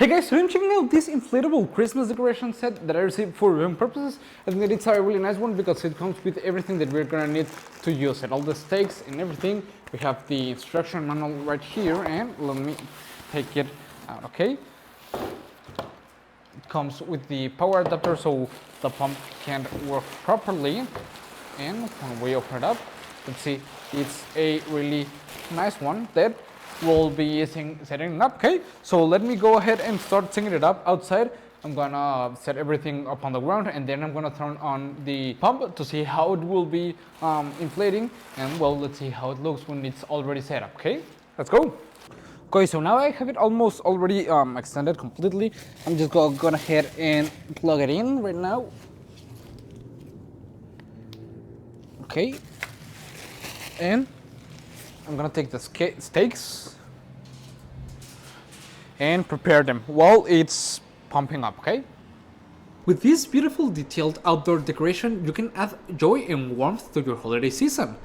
Hey guys, so I'm checking out this inflatable Christmas decoration set that I received for reviewing purposes. I think that it's a really nice one because it comes with everything that we're gonna need to use it. All the stakes and everything. We have the instruction manual right here, and let me take it out, okay? It comes with the power adapter so the pump can work properly. And when we open it up, let's see, it's a really nice one that we'll be setting it up, okay? So let me go ahead and start setting it up outside. I'm gonna set everything up on the ground, and then I'm gonna turn on the pump to see how it will be inflating, and well, let's see how it looks when it's already set up, okay? Let's go. Okay, so now I have it almost already extended completely. I'm just gonna head and plug it in right now. Okay, and I'm gonna take the stakes and prepare them while it's pumping up, okay? With this beautiful detailed outdoor decoration, you can add joy and warmth to your holiday season.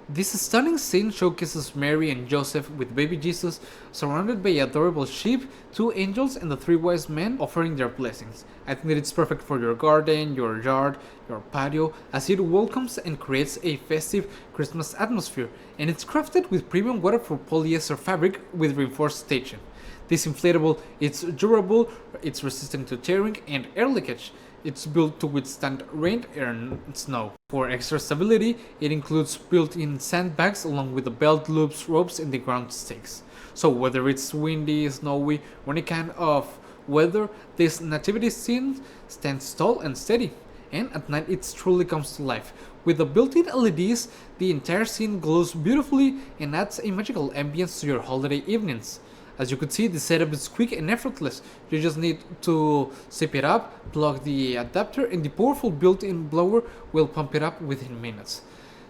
This stunning scene showcases Mary and Joseph with baby Jesus surrounded by adorable sheep, 2 angels, and the 3 wise men offering their blessings. I think that it's perfect for your garden, your yard, your patio, as it welcomes and creates a festive Christmas atmosphere, and it's crafted with premium waterproof polyester fabric with reinforced stitching. This inflatable is durable, it's resistant to tearing and air leakage. It's built to withstand rain, air, and snow. For extra stability, it includes built-in sandbags along with the belt loops, ropes, and the ground stakes. So whether it's windy, snowy, or any kind of weather, this nativity scene stands tall and steady. And at night it truly comes to life. With the built-in LEDs, the entire scene glows beautifully and adds a magical ambience to your holiday evenings. As you can see, the setup is quick and effortless. You just need to zip it up, plug the adapter, and the powerful built-in blower will pump it up within minutes.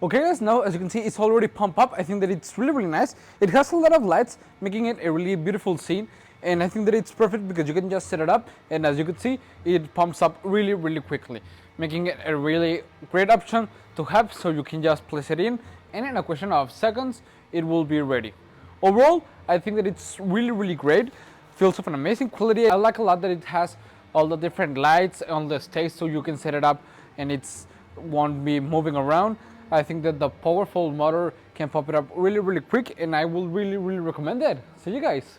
Okay guys, now as you can see, it's already pumped up. I think that it's really nice. It has a lot of lights, making it a really beautiful scene. And I think that it's perfect because you can just set it up, and as you can see, it pumps up really quickly, making it a really great option to have, so you can just place it in, and in a question of seconds, it will be ready. Overall, I think that it's really great. Feels of an amazing quality. I like a lot that it has all the different lights on the stage so you can set it up and it won't be moving around. I think that the powerful motor can pop it up really quick, and I will really recommend it. See you guys.